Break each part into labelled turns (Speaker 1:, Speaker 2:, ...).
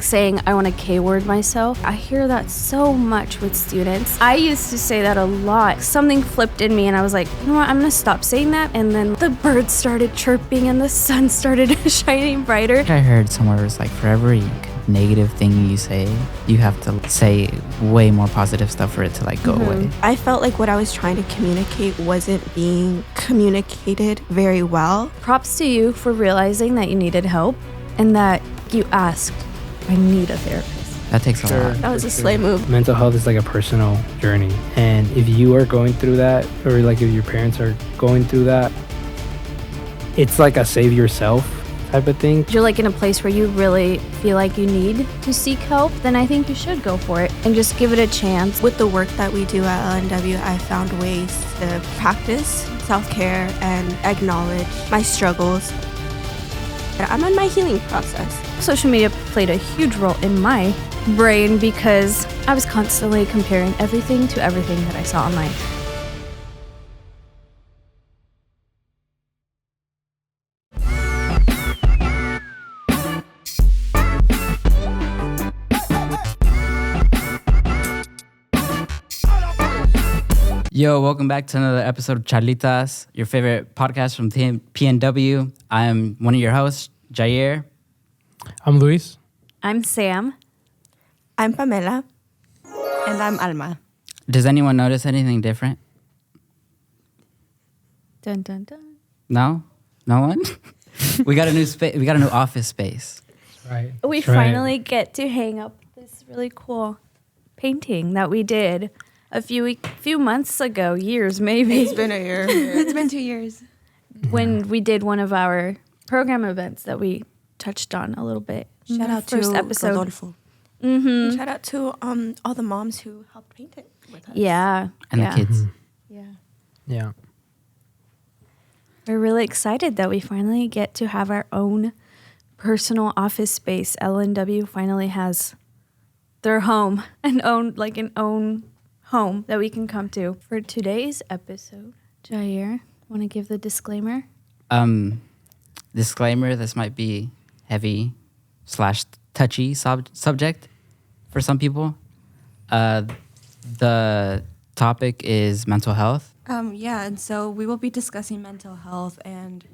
Speaker 1: saying I want to K-word myself. I hear that so much with students. I used to say that a lot. Something flipped in me and I was like, you know what, I'm going to stop saying that. And then the birds started chirping and the sun started shining brighter.
Speaker 2: I heard somewhere it's like for every negative thing you say, you have to say way more positive stuff for it to like go away.
Speaker 3: I felt like what I was trying to communicate wasn't being communicated very well.
Speaker 1: Props to you for realizing that you needed help and that you asked, I need a therapist.
Speaker 2: That takes a lot.
Speaker 3: That was a slay move.
Speaker 4: Mental health is like a personal journey. And if you are going through that, or like if your parents are going through that, it's like a save yourself type of thing.
Speaker 1: If you're like in a place where you really feel like you need to seek help, then I think you should go for it and just give it a chance.
Speaker 3: With the work that we do at LNW, I found ways to practice self-care and acknowledge my struggles. I'm on my healing process.
Speaker 1: Social media played a huge role in my brain because I was constantly comparing everything to everything that I saw online.
Speaker 2: Yo, welcome back to another episode of Charlitas, your favorite podcast from PNW. I'm one of your hosts, Jair.
Speaker 4: I'm Luis.
Speaker 1: I'm Sam.
Speaker 3: I'm Pamela.
Speaker 5: And I'm Alma.
Speaker 2: Does anyone notice anything different?
Speaker 1: Dun dun dun.
Speaker 2: No? No one? We got a new space. We got a new office space.
Speaker 4: Right.
Speaker 1: We finally get to hang up this really cool painting that we did a few months ago, years maybe.
Speaker 3: It's been a year.
Speaker 5: It's been 2 years.
Speaker 1: When we did one of our program events that we touched on a little bit.
Speaker 3: Shout out
Speaker 1: first
Speaker 3: to
Speaker 1: episode.
Speaker 3: Rodolfo. Shout out to all the moms who helped paint it with us.
Speaker 1: Yeah.
Speaker 2: And
Speaker 1: yeah.
Speaker 2: the kids.
Speaker 1: Yeah.
Speaker 4: Yeah.
Speaker 1: We're really excited that we finally get to have our own personal office space. LNW finally has their home, an own home that we can come to. For today's episode, Jair, want to give the disclaimer?
Speaker 2: Disclaimer, this might be heavy / touchy subject for some people. The topic is mental health.
Speaker 5: And so we will be discussing mental health and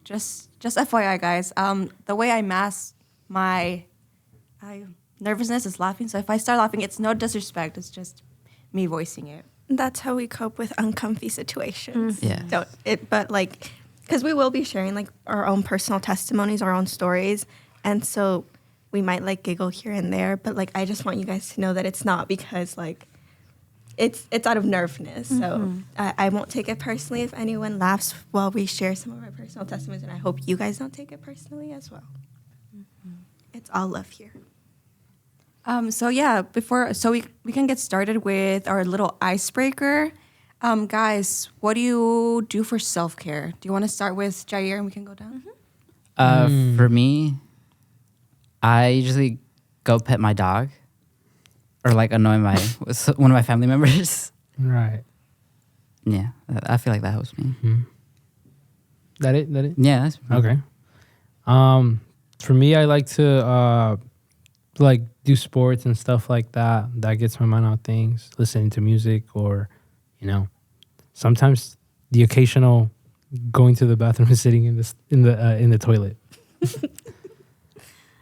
Speaker 5: just FYI, guys. The way I mask my nervousness is laughing. So if I start laughing, it's no disrespect. It's just me voicing it.
Speaker 3: That's how we cope with uncomfy situations.
Speaker 2: Yeah.
Speaker 3: Because we will be sharing like our own personal testimonies, our own stories, and so we might like giggle here and there. But like, I just want you guys to know that it's not because like it's out of nervousness. So I won't take it personally if anyone laughs while we share some of our personal testimonies, and I hope you guys don't take it personally as well. It's all love here.
Speaker 5: We can get started with our little icebreaker. Guys, what do you do for self-care? Do you want to start with Jair and we can go down?
Speaker 2: For me, I usually go pet my dog or like annoy one of my family members.
Speaker 4: Right.
Speaker 2: Yeah, I feel like that helps me.
Speaker 4: That it?
Speaker 2: Yeah, that's
Speaker 4: Okay. For me, I like to like do sports and stuff like that. That gets my mind on things. Listening to music, or sometimes the occasional going to the bathroom and sitting in the toilet.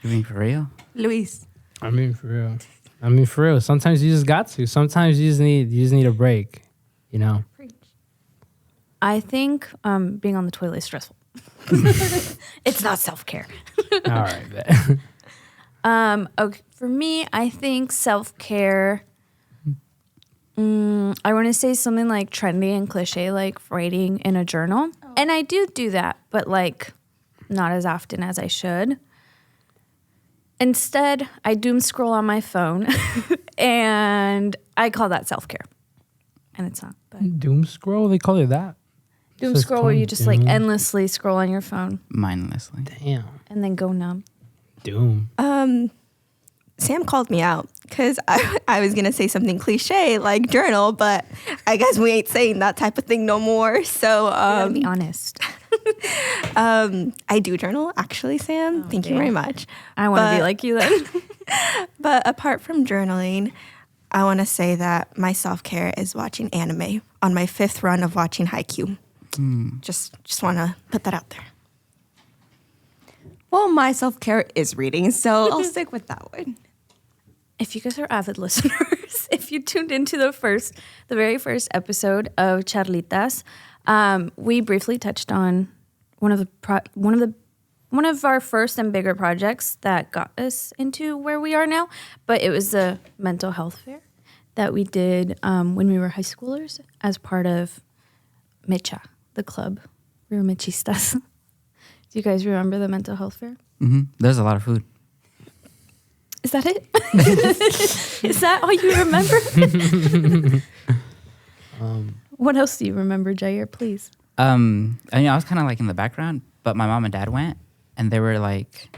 Speaker 2: You mean for real?
Speaker 5: Luis.
Speaker 4: I mean for real. Sometimes you just got to. Sometimes you just need a break.
Speaker 1: I think being on the toilet is stressful. It's not self-care.
Speaker 4: All right. Bet.
Speaker 1: Okay, for me, I think self-care, I want to say something like trendy and cliche, like writing in a journal. Oh. And I do that, but like not as often as I should. Instead, I doom scroll on my phone and I call that self-care. And it's not. But
Speaker 4: Doom scroll? They call it that?
Speaker 1: doom scroll where you just like endlessly scroll on your phone.
Speaker 2: Mindlessly.
Speaker 4: Damn.
Speaker 1: And then go numb.
Speaker 4: Doom.
Speaker 3: Sam called me out because I was going to say something cliche like journal, but I guess we ain't saying that type of thing no more. So
Speaker 1: You gotta be honest.
Speaker 3: I do journal, actually, Sam. Thank you very much.
Speaker 1: I want to be
Speaker 3: But-
Speaker 1: like you then.
Speaker 3: But apart from journaling, I want to say that my self-care is watching anime on my 5th run of watching Haikyuu. Just want to put that out there.
Speaker 5: Well, my self-care is reading, so I'll stick with that one.
Speaker 1: If you guys are avid listeners, if you tuned into the very first episode of Charlitas, we briefly touched on one of our first and bigger projects that got us into where we are now. But it was the mental health fair that we did when we were high schoolers as part of Mecha, the club. We were Mechistas. Do you guys remember the mental health fair?
Speaker 2: There's a lot of food.
Speaker 1: Is that it? Is that all you remember? What else do you remember, Jair? Please.
Speaker 2: I mean, I was kind of like in the background, but my mom and dad went, and they were like,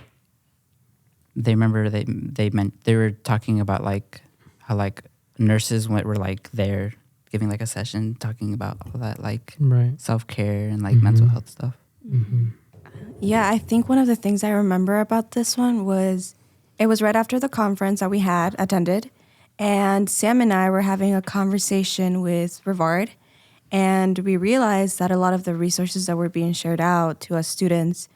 Speaker 2: they were talking about like how like nurses were like there giving like a session talking about all that like self-care and like mental health stuff.
Speaker 5: Yeah, I think one of the things I remember about this one was it was right after the conference that we had attended, and Sam and I were having a conversation with Rivard, and we realized that a lot of the resources that were being shared out to us students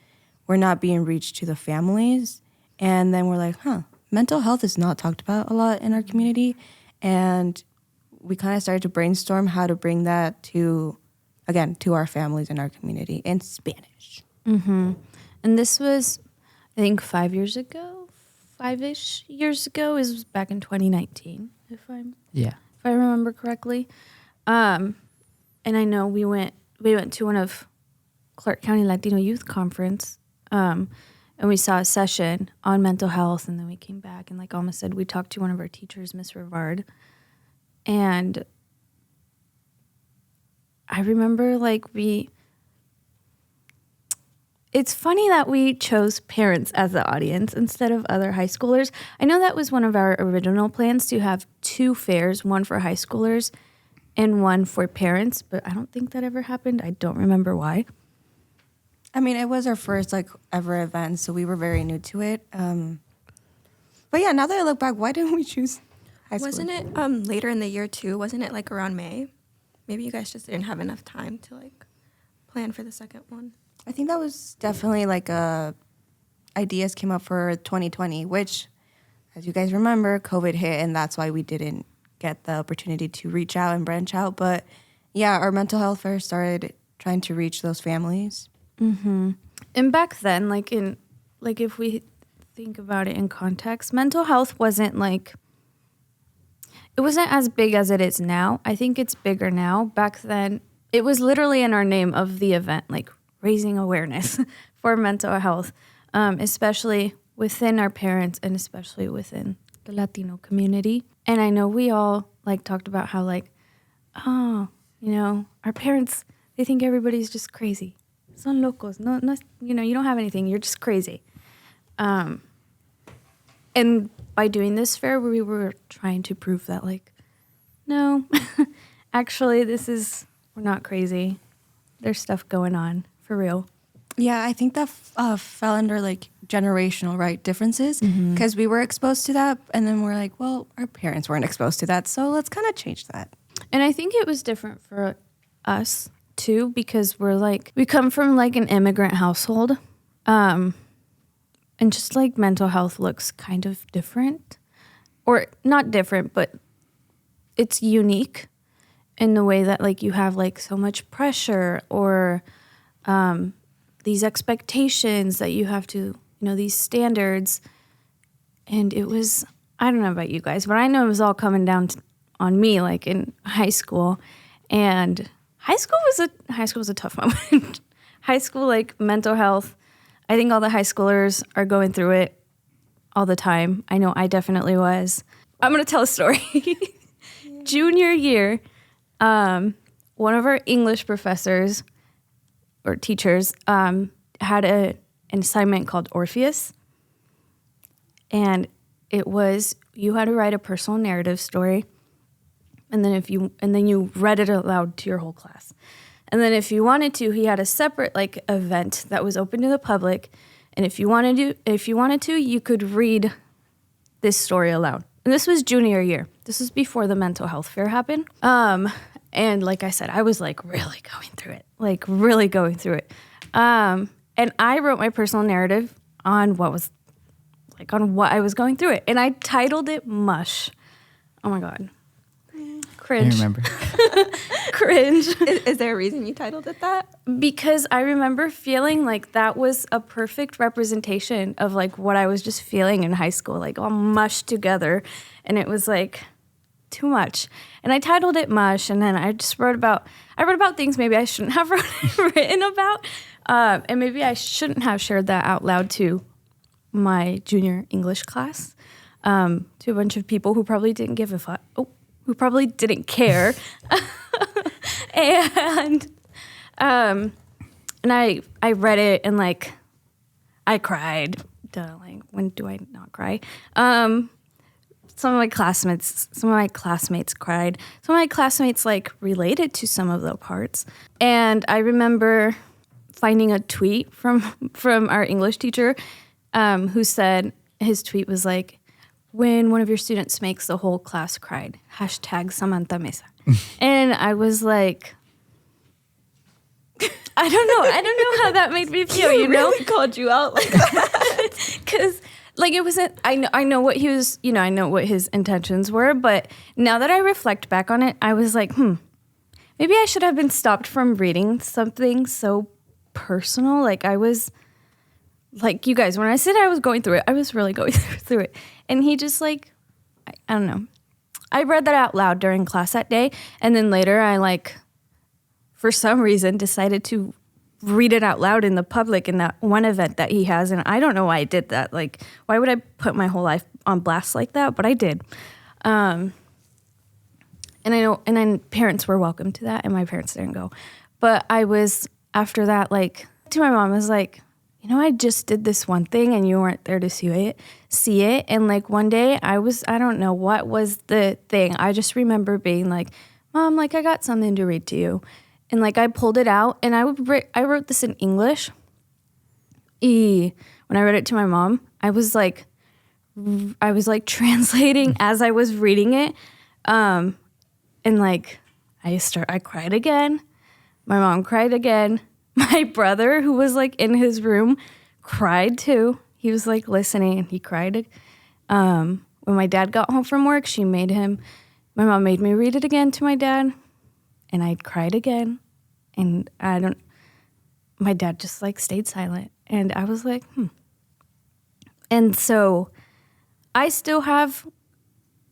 Speaker 5: were not being reached to the families. And then we're like, mental health is not talked about a lot in our community. And we kind of started to brainstorm how to bring that to our families in our community in Spanish.
Speaker 1: And this was, I think, 5 years ago, 5-ish years ago. It was back in 2019, if I remember correctly. And I know we went to one of Clark County Latino Youth Conference, and we saw a session on mental health, and then we came back, and like Alma said, we talked to one of our teachers, Miss Rivard, and I remember it's funny that we chose parents as the audience instead of other high schoolers. I know that was one of our original plans to have 2 fairs, one for high schoolers and one for parents, but I don't think that ever happened. I don't remember why.
Speaker 5: I mean, it was our first ever event, so we were very new to it. But yeah, now that I look back, why didn't we choose high school?
Speaker 3: Wasn't it later in the year too? Wasn't it like around May? Maybe you guys just didn't have enough time to like plan for the second one.
Speaker 5: I think that was definitely ideas came up for 2020, which, as you guys remember, COVID hit, and that's why we didn't get the opportunity to reach out and branch out. But yeah, our mental health fair started trying to reach those families.
Speaker 1: And back then, if we think about it in context, mental health wasn't it wasn't as big as it is now. I think it's bigger now. Back then, it was literally in our name of the event, raising awareness for mental health, especially within our parents and especially within the Latino community. And I know we all talked about how our parents, they think everybody's just crazy. Son locos. No, you don't have anything. You're just crazy. And by doing this fair, we were trying to prove that no, actually we're not crazy. There's stuff going on for real.
Speaker 5: Yeah, I think that fell under generational differences because we were exposed to that, and then we're like, well, our parents weren't exposed to that, so let's kind of change that.
Speaker 1: And I think it was different for us too because we come from an immigrant household, and just mental health looks kind of different, or not different, but it's unique in the way that you have so much pressure or these expectations that you have to, these standards. And it was, I don't know about you guys, but I know it was all coming down on me in high school. And high school was a tough moment. High school, mental health, I think all the high schoolers are going through it all the time. I know I definitely was. I'm going to tell a story. Junior year, one of our English professors or teachers had an assignment called Orpheus. And it was you had to write a personal narrative story, and then you read it aloud to your whole class. And then if you wanted to, he had a separate like event that was open to the public, and if you wanted to, you could read this story aloud. And this was junior year. This was before the mental health fair happened. And like I said, I was like really going through it. And I wrote my personal narrative on what I was going through it. And I titled it Mush. Oh my God. Cringe.
Speaker 2: I remember.
Speaker 1: Cringe.
Speaker 3: Is there a reason you titled it that?
Speaker 1: Because I remember feeling like that was a perfect representation of like what I was just feeling in high school, like all mushed together. And it was like too much. And I titled it Mush, and then I just wrote about things maybe I shouldn't have written about. And maybe I shouldn't have shared that out loud to my junior English class, to a bunch of people who probably didn't give a fuck. Who probably didn't care. And I read it, and like I cried. Duh, like when do I not cry? Some of my classmates cried. Some of my classmates like related to some of the parts. And I remember finding a tweet from our English teacher, who said, his tweet was like, when one of your students makes the whole class cried, #Samantha Mesa. And I was like, I don't know how that made me feel, you know?
Speaker 3: Really called you out like that.
Speaker 1: Because like it wasn't, I know what he was, you know, I know what his intentions were, but now that I reflect back on it, I was like, maybe I should have been stopped from reading something so personal. Like I was, like you guys, when I said I was going through it, I was really going through it. And he just like, I don't know. I read that out loud during class that day. And then later I like, for some reason, decided to read it out loud in the public in that one event that he has. And I don't know why I did that. Like, why would I put my whole life on blast like that? But I did. And I know, and then parents were welcome to that, and my parents didn't go. But I was, after that, like, to my mom, I was like, you know, I just did this one thing and you weren't there to see it. And like one day I don't know what was the thing. I just remember being like, Mom, like I got something to read to you. And like I pulled it out, and I wrote this in English. When I read it to my mom, I was like translating as I was reading it. And like I cried again. My mom cried again. My brother, who was like in his room, cried too. He was like listening, and he cried. When my dad got home from work, my mom made me read it again to my dad, and I cried again. And my dad just like stayed silent, and I was like, And so I still have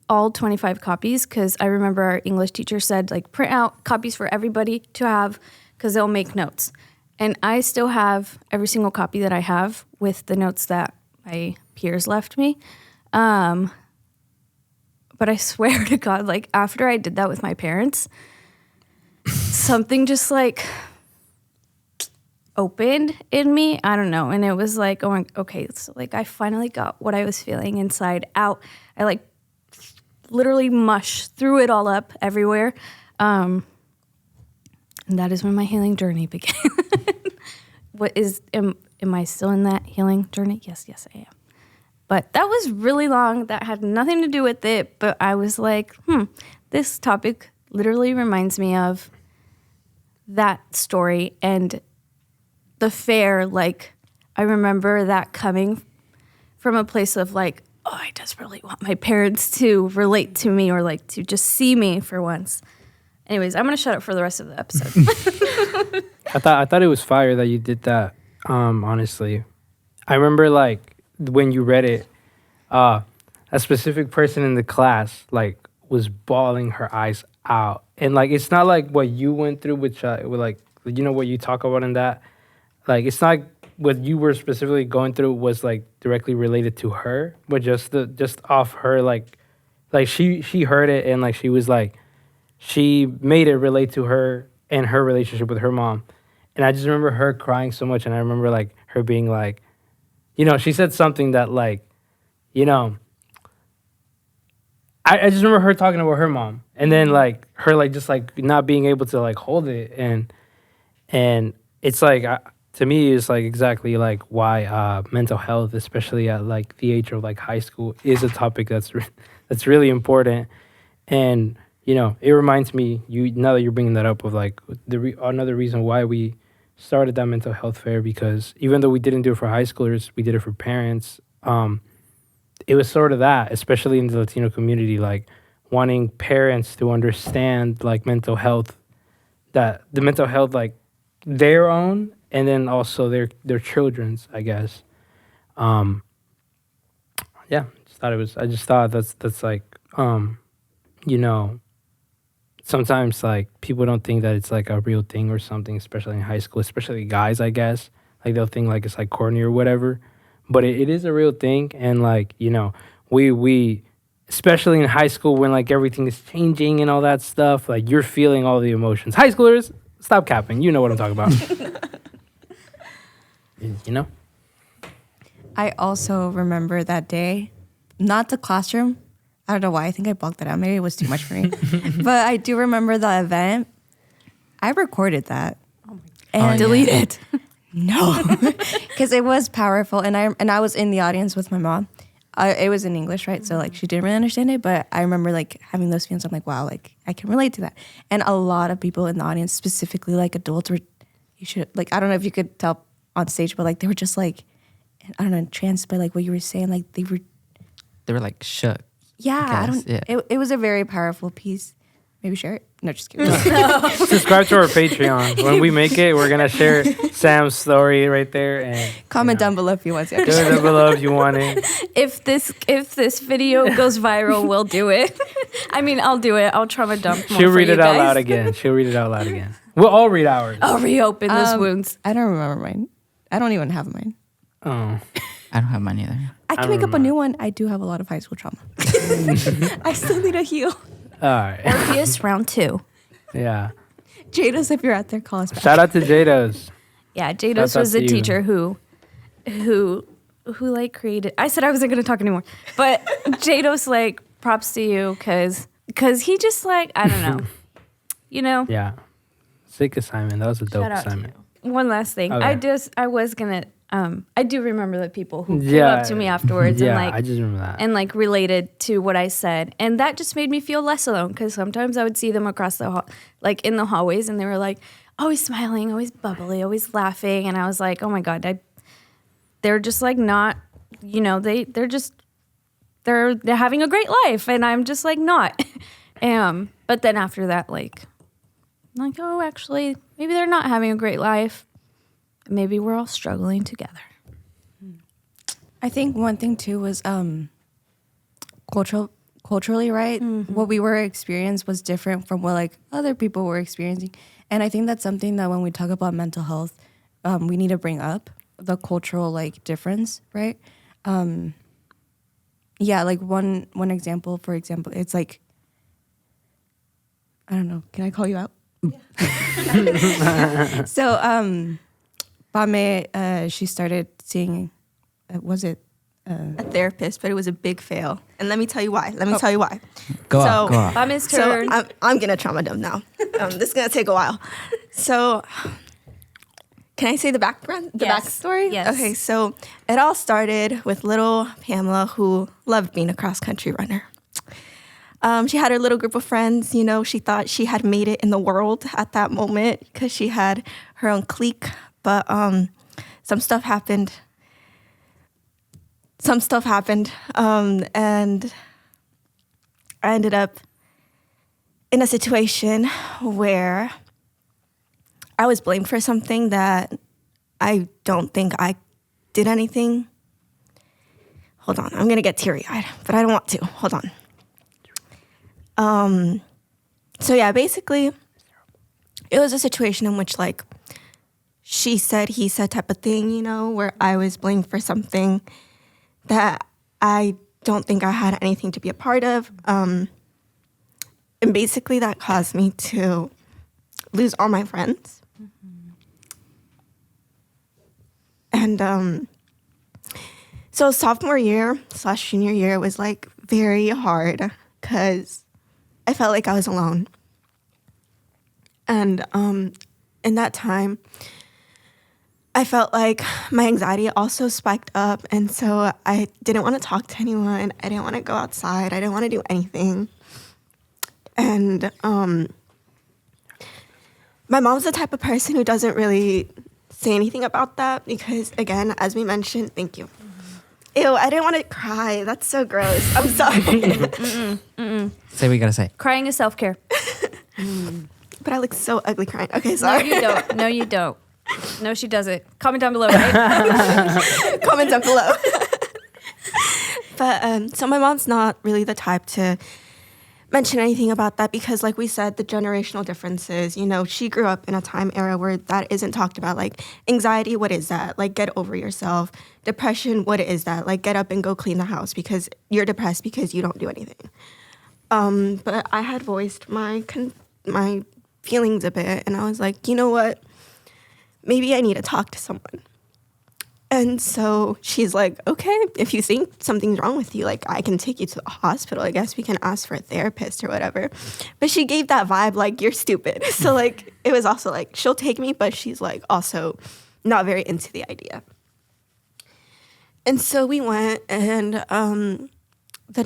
Speaker 1: all 25 copies, because I remember our English teacher said like print out copies for everybody to have, because they'll make notes. And I still have every single copy that I have with the notes that my peers left me. But I swear to God, like after I did that with my parents, something just like opened in me. I don't know. And it was like going, okay, so like I finally got what I was feeling inside out. I like literally threw it all up everywhere. And that is when my healing journey began. Am I still in that healing journey? Yes, I am. But that was really long. That had nothing to do with it. But I was like, this topic literally reminds me of that story and the fair. Like, I remember that coming from a place of like, oh, I just really want my parents to relate to me, or like to just see me for once. Anyways, I'm going to shut up for the rest of the episode.
Speaker 4: I thought it was fire that you did that, honestly. I remember, like, when you read it, a specific person in the class, like, was bawling her eyes out. And, like, it's not like what you went through, with like, you know, what you talk about in that. Like, it's not what you were specifically going through was, like, directly related to her, but just off her, like she heard it, and, like, she was, like, she made it relate to her and her relationship with her mom. And I just remember her crying so much. And I remember like her being like, you know, she said something that like, you know, I just remember her talking about her mom, and then like her like just like not being able to like hold it, and it's like to me it's like exactly like why mental health, especially at like the age of like high school, is a topic that's really important. And you know, it reminds me, you now that you're bringing that up, of like another reason why we started that mental health fair, because even though we didn't do it for high schoolers, we did it for parents. It was sort of that, especially in the Latino community, like wanting parents to understand like mental health, that the mental health like their own, and then also their children's, I guess. Yeah, I just thought that's like you know, sometimes like people don't think that it's like a real thing or something, especially in high school, especially guys, I guess. Like they'll think like it's like corny or whatever. But it is a real thing, and like, you know, we especially in high school when like everything is changing and all that stuff, like you're feeling all the emotions. High schoolers, stop capping. You know what I'm talking about. You know?
Speaker 5: I also remember that day, not the classroom. I don't know why. I think I blocked that out. Maybe it was too much for me. But I do remember the event. I recorded that. And
Speaker 1: Delete it.
Speaker 5: No, because it was powerful, and I was in the audience with my mom. It was in English, right? So like she didn't really understand it, but I remember like having those feelings. I'm like, wow, like I can relate to that. And a lot of people in the audience, specifically like adults, were, you should like, I don't know if you could tell on stage, but like they were just like, I don't know, entranced by like what you were saying. Like they were
Speaker 2: like shook.
Speaker 5: Yeah,
Speaker 2: Yeah.
Speaker 5: It was a very powerful piece. Maybe share it. No, just kidding.
Speaker 4: Subscribe to our Patreon. When we make it, we're gonna share Sam's story right there, and
Speaker 5: Comment down below if you want to.
Speaker 4: comment down below if you want it.
Speaker 1: If this video goes viral, we'll do it. I mean, I'll do it. I'll trauma dump more
Speaker 4: She'll
Speaker 1: for
Speaker 4: read
Speaker 1: you
Speaker 4: it out
Speaker 1: guys.
Speaker 4: loud again. She'll read it out loud again. We'll all read ours.
Speaker 1: I'll reopen those wounds.
Speaker 5: I don't remember mine. I don't even have mine.
Speaker 4: Oh,
Speaker 2: I don't have mine either.
Speaker 5: I can make up a new one. I do have a lot of high school trauma. I still need a heal.
Speaker 4: all right.
Speaker 1: Orpheus round 2.
Speaker 4: Yeah.
Speaker 5: Jados, if you're out there, call us back.
Speaker 4: Shout out to Jados.
Speaker 1: Yeah, Jados
Speaker 4: Shouts out
Speaker 1: was a
Speaker 4: to you.
Speaker 1: teacher who like created. I said I wasn't going to talk anymore, but Jados, like, props to you because he just like, I don't know, you know.
Speaker 4: Yeah. Sick assignment. That was a dope
Speaker 1: Shout out to
Speaker 4: assignment.
Speaker 1: you. One last thing,
Speaker 4: Okay.
Speaker 1: I was gonna. I do remember the people who came
Speaker 4: Yeah.
Speaker 1: up to me afterwards
Speaker 4: Yeah,
Speaker 1: and like
Speaker 4: I just remember that.
Speaker 1: and like related to what I said, and that just made me feel less alone because sometimes I would see them across the hall, like in the hallways, and they were like always smiling, always bubbly, always laughing, and I was like, oh my god, they're just like not, you know, they're having a great life, and I'm just like not. But then after that, like oh, actually, maybe they're not having a great life. Maybe we're all struggling together.
Speaker 5: I think one thing too was culturally, right?
Speaker 1: Mm-hmm.
Speaker 5: What we were experiencing was different from what like other people were experiencing, and I think that's something that when we talk about mental health, we need to bring up the cultural like difference, right? Yeah, like one example, for example, it's like, I don't know. Can I call you out? Yeah. So, Bame, she started seeing, was it?
Speaker 3: A therapist, but it was a big fail. And let me tell you why.
Speaker 2: Go out.
Speaker 1: Bame's turn.
Speaker 3: So I'm going to trauma dump now. This is going to take a while. So can I say the background? The
Speaker 1: Yes.
Speaker 3: backstory?
Speaker 1: Yes.
Speaker 3: Okay, so it all started with little Pamela, who loved being a cross-country runner. She had her little group of friends. You know, she thought she had made it in the world at that moment because she had her own clique. But some stuff happened. And I ended up in a situation where I was blamed for something that I don't think I did anything. Hold on, I'm going to get teary-eyed, but I don't want to. Hold on. So yeah, basically, it was a situation in which, like, she said, he said type of thing, you know, where I was blamed for something that I don't think I had anything to be a part of. And basically that caused me to lose all my friends. And so sophomore year / junior year was like very hard because I felt like I was alone. And in that time, I felt like my anxiety also spiked up. And so I didn't want to talk to anyone. I didn't want to go outside. I didn't want to do anything. And my mom's the type of person who doesn't really say anything about that because, again, as we mentioned, thank you. Ew, I didn't want to cry. That's so gross. I'm sorry.
Speaker 2: Say what you gotta say.
Speaker 1: Crying is self-care.
Speaker 3: But I look so ugly crying. Okay,
Speaker 1: No,
Speaker 3: sorry.
Speaker 1: you don't. No, you don't. No, she doesn't. Comment down below, right?
Speaker 3: Comment down below. But so my mom's not really the type to mention anything about that because, like we said, the generational differences, you know, she grew up in a time era where that isn't talked about. Like anxiety, what is that? Like get over yourself. Depression, what is that? Like get up and go clean the house because you're depressed because you don't do anything. But I had voiced my feelings a bit and I was like, you know what? Maybe I need to talk to someone. And so she's like, okay, if you think something's wrong with you, like I can take you to the hospital. I guess we can ask for a therapist or whatever. But she gave that vibe like, you're stupid. So like, it was also like, she'll take me, but she's like also not very into the idea. And so we went and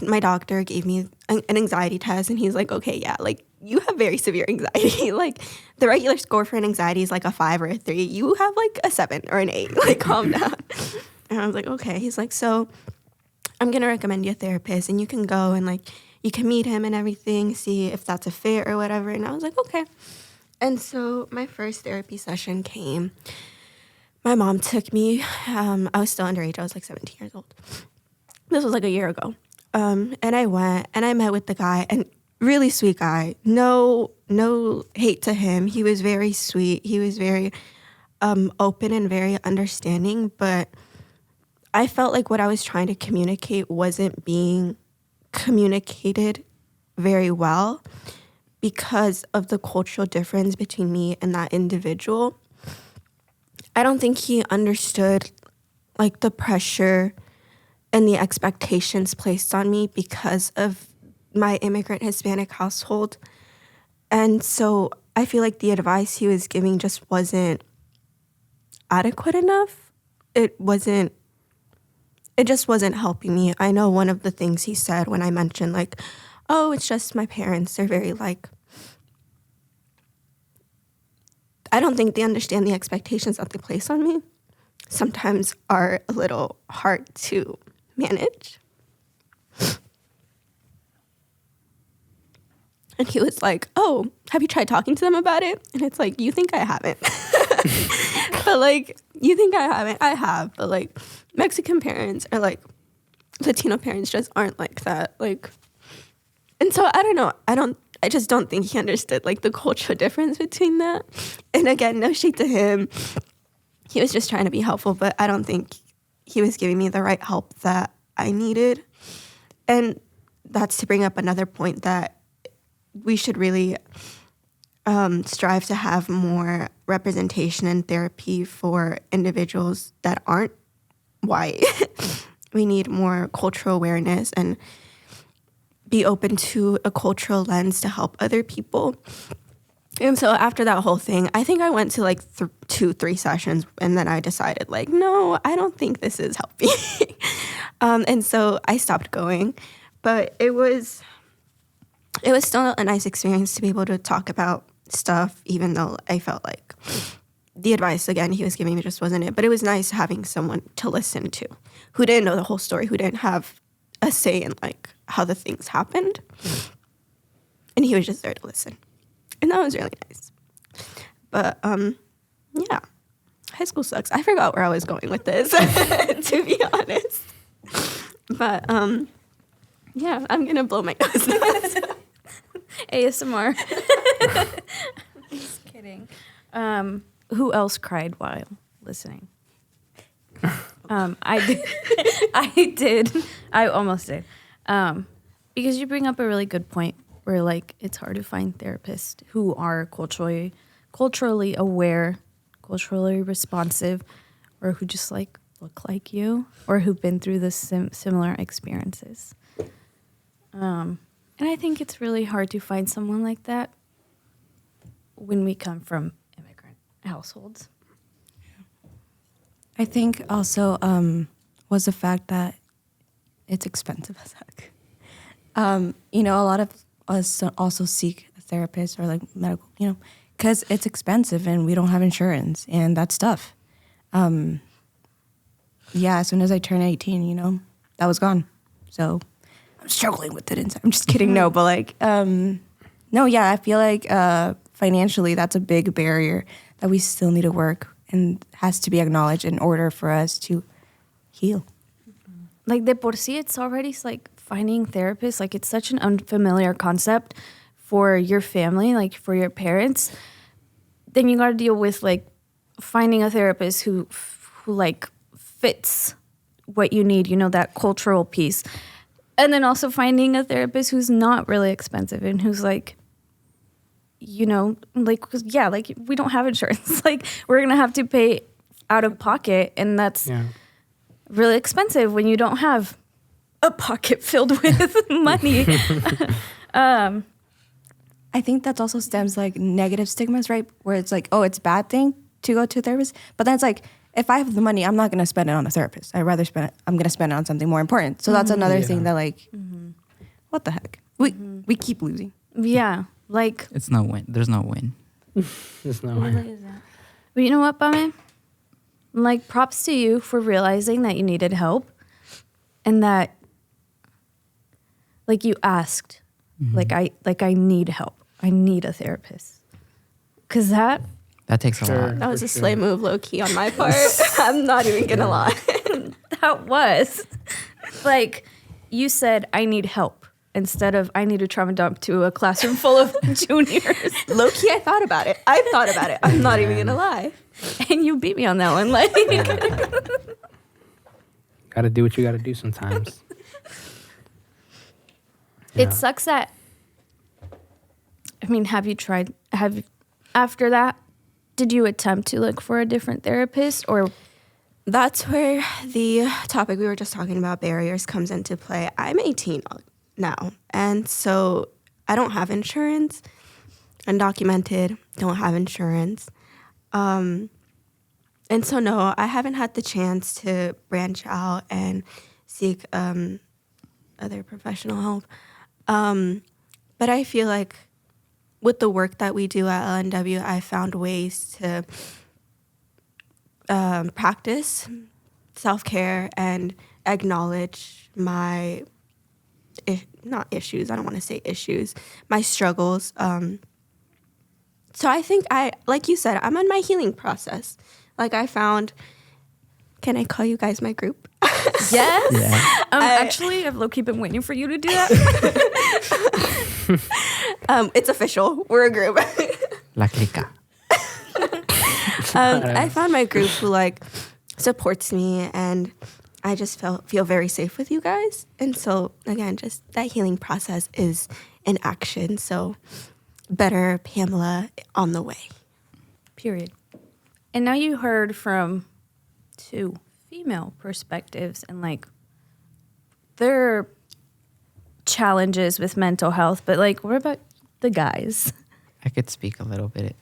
Speaker 3: my doctor gave me an anxiety test and he's like, okay, yeah, like you have very severe anxiety. Like the regular score for an anxiety is like a 5 or a 3. You have like a 7 or an 8. Like calm down. And I was like, okay. He's like, so I'm going to recommend you a therapist and you can go and like you can meet him and everything, see if that's a fit or whatever. And I was like, okay. And so my first therapy session came. My mom took me. I was still underage. I was like 17 years old. This was like a year ago. And I went and I met with the guy and really sweet guy. No hate to him. He was very sweet. He was very open and very understanding. But I felt like what I was trying to communicate wasn't being communicated very well because of the cultural difference between me and that individual. I don't think he understood like the pressure and the expectations placed on me because of my immigrant Hispanic household. And so I feel like the advice he was giving just wasn't adequate enough. It just wasn't helping me. I know one of the things he said when I mentioned like, oh, it's just my parents. They're very like, I don't think they understand the expectations that they place on me. Sometimes are a little hard to manage. And he was like, oh, have you tried talking to them about it? And it's like, you think I haven't. But like, you think I haven't? I have. But like, Mexican parents or like Latino parents just aren't like that. Like, and so I don't know. I just don't think he understood like the cultural difference between that. And again, no shade to him. He was just trying to be helpful, but I don't think he was giving me the right help that I needed. And that's to bring up another point that we should really strive to have more representation in therapy for individuals that aren't white. We need more cultural awareness and be open to a cultural lens to help other people. And so after that whole thing, I think I went to like 2-3 sessions and then I decided like, no, I don't think this is helping. And so I stopped going. But it was still a nice experience to be able to talk about stuff, even though I felt like the advice, again, he was giving me just wasn't it. But it was nice having someone to listen to who didn't know the whole story, who didn't have a say in like how the things happened. And he was just there to listen. And that was really nice. But yeah, high school sucks. I forgot where I was going with this, to be honest. But yeah, I'm going to blow my nose now.
Speaker 1: ASMR. Just kidding. Who else cried while listening? I did. I did. I almost did. Because you bring up a really good point where like it's hard to find therapists who are culturally aware, culturally responsive, or who just like look like you, or who've been through this similar experiences. And I think it's really hard to find someone like that when we come from immigrant households.
Speaker 5: I think also was the fact that it's expensive as heck. You know, a lot of us also seek a therapist or like medical, you know, because it's expensive and we don't have insurance, and that's tough. Yeah, as soon as I turned 18, you know, that was gone. So I'm struggling with it inside. I'm just kidding. No, but like, no, yeah, I feel like financially that's a big barrier that we still need to work and has to be acknowledged in order for us to heal.
Speaker 1: Like de por sí, it's already like finding therapists. Like it's such an unfamiliar concept for your family, like for your parents. Then you got to deal with like finding a therapist who like fits what you need, you know, that cultural piece. And then also finding a therapist who's not really expensive and who's like, you know, like, cause yeah, like we don't have insurance. Like we're going to have to pay out of pocket. And that's really expensive when you don't have a pocket filled with money.
Speaker 5: I think that's also stems like negative stigmas, right? Where it's like, oh, it's a bad thing to go to a therapist. But then it's like, if I have the money, I'm not going to spend it on a therapist. I'd rather I'm going to spend it on something more important. So that's another thing that like, what the heck? We keep losing.
Speaker 1: Yeah. Like.
Speaker 2: It's no win. There's no win.
Speaker 4: There's no
Speaker 1: What
Speaker 4: way.
Speaker 1: is that? But you know what, Bame? Like, props to you for realizing that you needed help and that, like, you asked, like I need help. I need a therapist. Because that
Speaker 2: takes a lot.
Speaker 3: That was a slay move, low key on my part. I'm not even gonna lie.
Speaker 1: that was, like, you said, I need help instead of I need to trauma dump to a classroom full of juniors.
Speaker 3: Low key, I thought about it. I'm not even gonna lie.
Speaker 1: And you beat me on that one. Like,
Speaker 4: Gotta do what you gotta do sometimes.
Speaker 1: It sucks that, I mean, after that, did you attempt to look for a different therapist or?
Speaker 3: That's where the topic we were just talking about, barriers, comes into play. I'm 18 now, and so I don't have insurance. Undocumented, don't have insurance. And so, no, I haven't had the chance to branch out and seek other professional help. But I feel like with the work that we do at LNW, I found ways to practice self-care and acknowledge my, not issues, I don't want to say issues, my struggles. So I think like you said, I'm on my healing process. Like I found, can I call you guys my group?
Speaker 1: Yes.
Speaker 2: Yeah.
Speaker 1: Actually, I've low-key been waiting for you to do that.
Speaker 3: It's official. We're a group.
Speaker 2: La clica.
Speaker 3: I found my group who like supports me, and I just feel very safe with you guys. And so again, just that healing process is in action. So better Pamela on the way.
Speaker 1: Period. And now you heard from two female perspectives and like their challenges with mental health, but like what about the guys?
Speaker 2: I could speak a little bit.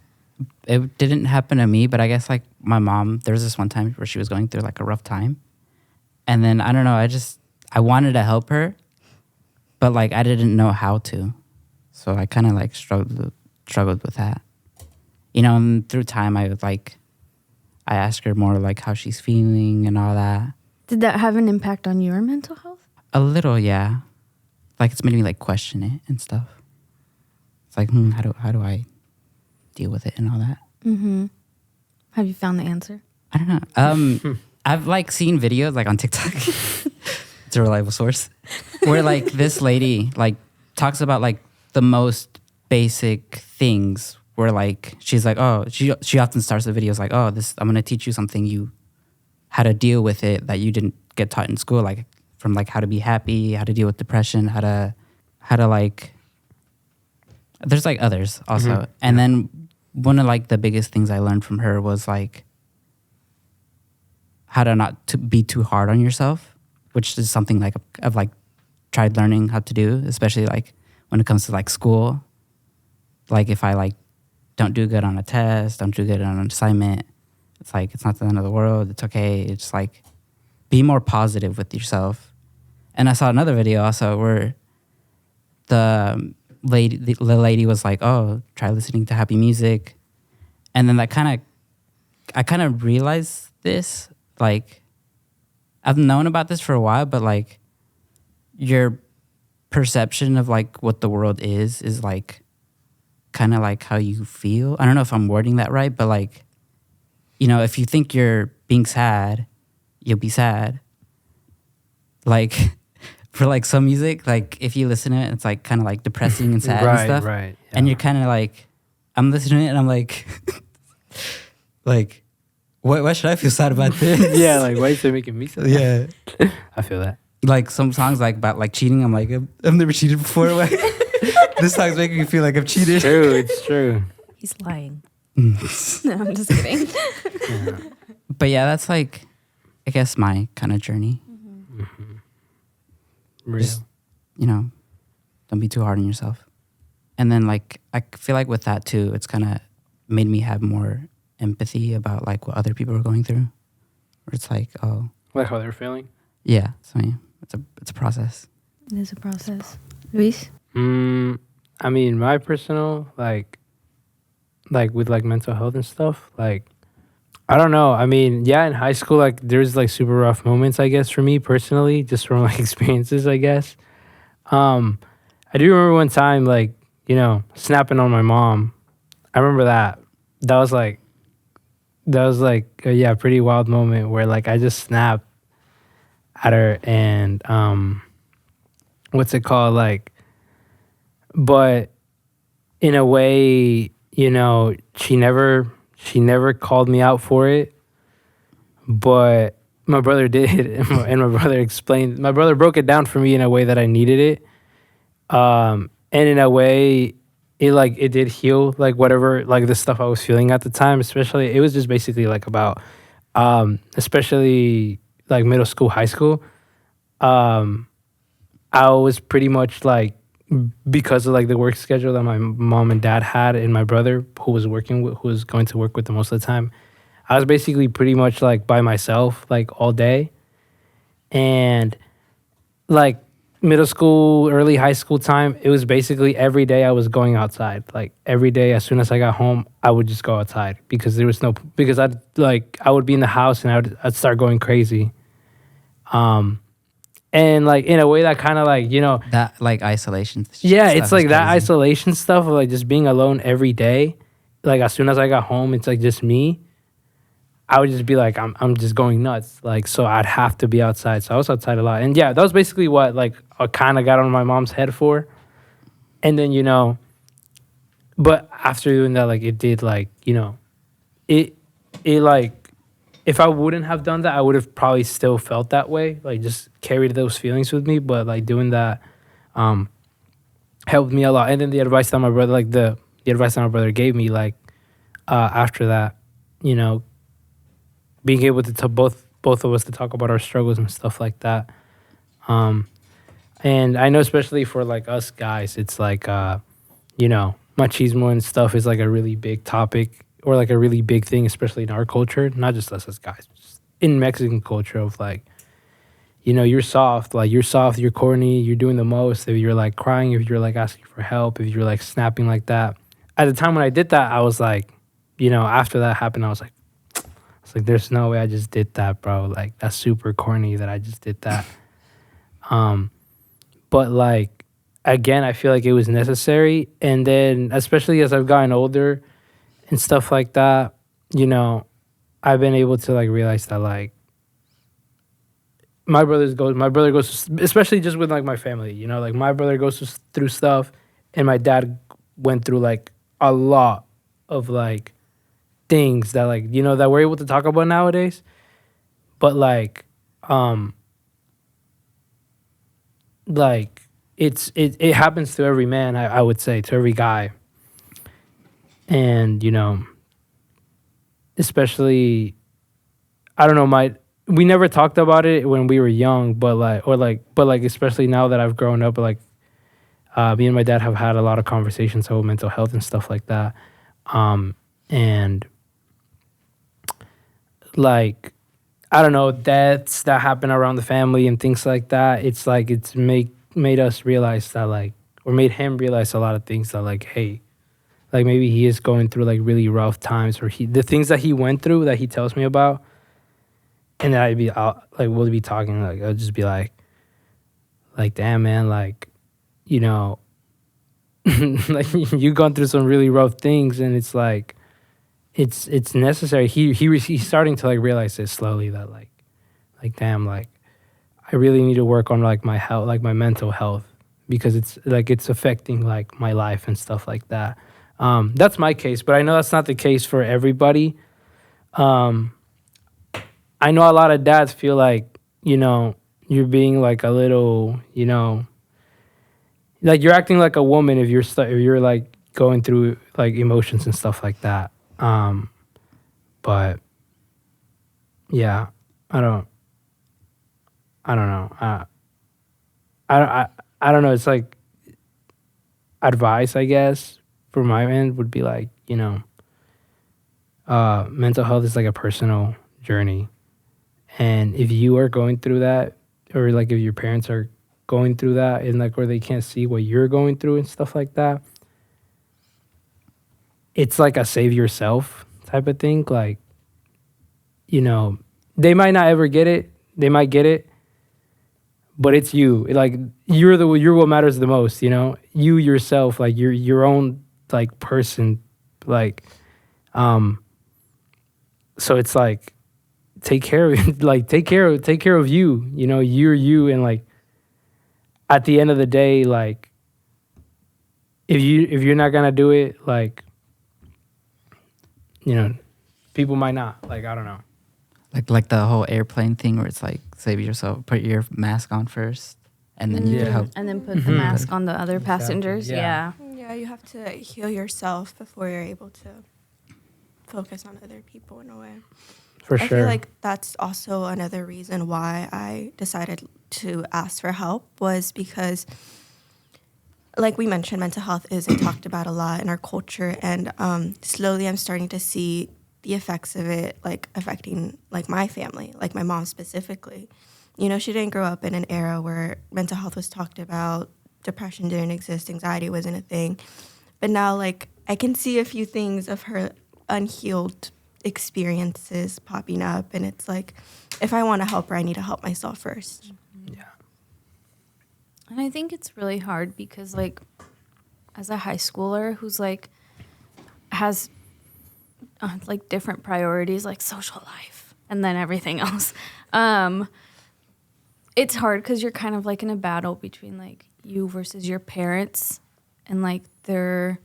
Speaker 2: It didn't happen to me, but I guess like my mom, there was this one time where she was going through like a rough time. And then I don't know, I wanted to help her, but like I didn't know how to. So I kind of like struggled with that. You know, and through time I asked her more like how she's feeling and all that.
Speaker 1: Did that have an impact on your mental health?
Speaker 2: A little, yeah. Like it's made me like question it and stuff. It's like, how do I deal with it and all that?
Speaker 1: Mm-hmm. Have you found the answer?
Speaker 2: I don't know. I've like seen videos like on TikTok. It's a reliable source. Where like this lady like talks about like the most basic things where like she's like, oh, she often starts the videos like, oh, I'm gonna teach you something how to deal with it that you didn't get taught in school, like from like how to be happy, how to deal with depression, how to like there's like others also. Mm-hmm. And then one of like the biggest things I learned from her was like how to not to be too hard on yourself, which is something like I've like tried learning how to do, especially like when it comes to like school. Like if I like don't do good on a test, don't do good on an assignment, it's like it's not the end of the world. It's okay. It's like be more positive with yourself. And I saw another video also where the lady was like, "Oh, try listening to happy music," and then I kind of realized this. Like, I've known about this for a while, but like your perception of like what the world is like kind of like how you feel. I don't know if I'm wording that right, but like, you know, if you think you're being sad, you'll be sad. Like for like some music, like if you listen to it, it's like kind of like depressing and sad and stuff.
Speaker 4: Right. Yeah.
Speaker 2: And you're kind of like, I'm listening to it and I'm like, like, why should I feel sad about this?
Speaker 4: Yeah, like why is it making me sad?
Speaker 2: Yeah.
Speaker 4: I feel that.
Speaker 2: Like some songs like about like cheating, I'm like, I've never cheated before. Like, this song's making me feel like I've cheated.
Speaker 4: It's true.
Speaker 1: He's lying. No, I'm just kidding.
Speaker 4: Yeah.
Speaker 2: But yeah, that's like, I guess my kind of journey.
Speaker 4: Real.
Speaker 2: Just, you know, don't be too hard on yourself. And then like, I feel like with that too, it's kind of made me have more empathy about like what other people are going through. Where it's like, oh.
Speaker 4: Like how they're feeling?
Speaker 2: Yeah. So yeah, it's a process.
Speaker 1: It is a process. Luis?
Speaker 4: I mean, my personal, like with like mental health and stuff, like, I don't know. I mean, yeah, in high school, like there's like super rough moments, I guess, for me personally, just from like experiences, I guess. I do remember one time, like, you know, snapping on my mom. I remember that. That was like a pretty wild moment where like I just snapped at her and what's it called? Like, but in a way, you know, she never called me out for it, but my brother did, and my brother explained. My brother broke it down for me in a way that I needed it, and in a way, it did heal like whatever like the stuff I was feeling at the time. Especially, it was just basically like about, especially like middle school, high school. I was pretty much like, because of like the work schedule that my mom and dad had and my brother who was going to work with them most of the time, I was basically pretty much like by myself like all day. And like middle school, early high school time, it was basically every day I was going outside. Like every day as soon as I got home, I would just go outside because I would be in the house and I'd start going crazy. And like in a way that kind of like, you know,
Speaker 2: That like isolation.
Speaker 4: yeah, it's like that
Speaker 2: crazy.
Speaker 4: isolation stuff of like just being alone every day. Like as soon as I got home, it's like just me. I would just be like, I'm just going nuts. Like, so I'd have to be outside. So I was outside a lot. And yeah, that was basically what like I kind of got on my mom's head for. And then, you know, but after doing that, like it did like, you know, it like, if I wouldn't have done that, I would have probably still felt that way. Like just carried those feelings with me. But like doing that helped me a lot. And then the advice that my brother, like the advice that my brother gave me, like after that, you know, being able to both of us to talk about our struggles and stuff like that. And I know especially for like us guys, it's like, you know, machismo and stuff is like a really big topic or like a really big thing, especially in our culture, not just us as guys, just in Mexican culture of like, you know, you're soft, you're corny, you're doing the most. If you're like crying, if you're like asking for help, if you're like snapping like that. At the time when I did that, I was like, you know, after that happened, I was like, there's no way I just did that, bro. Like, that's super corny that I just did that. But like, again, I feel like it was necessary. And then, especially as I've gotten older and stuff like that, you know, I've been able to like realize that like, my brother goes, especially just with like my family, you know, like my brother goes through stuff and my dad went through like a lot of like things that like, you know, that we're able to talk about nowadays. But like it happens to every man, I would say, to every guy. And, you know, especially, I don't know, we never talked about it when we were young, but especially now that I've grown up, like Me and my dad have had a lot of conversations about mental health and stuff like that. And like, I don't know, deaths that happen around the family and things like that. It's like it's made us realize that, like, or made him realize a lot of things that, like, hey, like maybe he is going through like really rough times, or the things that he went through that he tells me about, and then we'll be talking, like I'll just be like damn man, like, you know, like you've gone through some really rough things, and it's like it's necessary. He's starting to like realize this slowly, that like damn, like I really need to work on like my health, like my mental health, because it's affecting like my life and stuff like that. That's my case, but I know that's not the case for everybody. I know a lot of dads feel like, you know, you're being like a little, you know, like you're acting like a woman if you're like going through like emotions and stuff like that. But yeah, I don't know. I don't know. It's like advice, I guess, for my end would be like, you know, mental health is like a personal journey. And if you are going through that, or like if your parents are going through that, and like where they can't see what you're going through and stuff like that, it's like a save yourself type of thing. Like, you know, they might not ever get it. They might get it, but it's you. Like you're what matters the most. You know, you yourself, like you're your own like person. Like, so it's like take care of like take care of you. You know, you're you, and like at the end of the day, like if you're not gonna do it, like, you know, people might not. Like, I don't know.
Speaker 2: Like the whole airplane thing where it's like save yourself, put your mask on first, and then you can help.
Speaker 1: And then put the mask on the other passengers.
Speaker 4: Yeah.
Speaker 3: Yeah, you have to heal yourself before you're able to focus on other people in a way.
Speaker 4: For
Speaker 3: I
Speaker 4: sure.
Speaker 3: feel like that's also another reason why I decided to ask for help, was because, like we mentioned, mental health isn't talked about a lot in our culture, and slowly I'm starting to see the effects of it, like affecting like my family, like my mom specifically. You know, she didn't grow up in an era where mental health was talked about, depression didn't exist, anxiety wasn't a thing. But now, like, I can see a few things of her unhealed experiences popping up, and it's like, if I want to help her, I need to help myself first.
Speaker 4: Yeah.
Speaker 1: And I think it's really hard because, like, as a high schooler who's like has like different priorities, like social life and then everything else, it's hard because you're kind of like in a battle between like you versus your parents and like their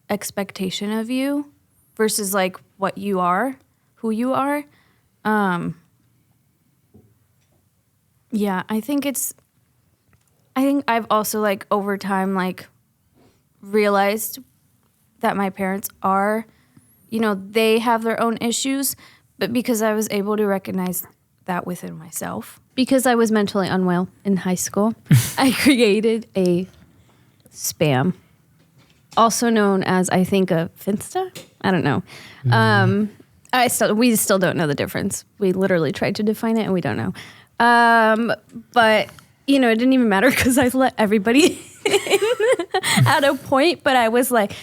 Speaker 1: expectation of you versus like what you are, who you are. Yeah, I think I've also like over time like realized that my parents are, you know, they have their own issues, but because I was able to recognize that within myself, because I was mentally unwell in high school, I created a spam, also known as, I think, a Finsta. I don't know. We still don't know the difference. We literally tried to define it and we don't know. But you know, it didn't even matter because I let everybody in at a point, but I was like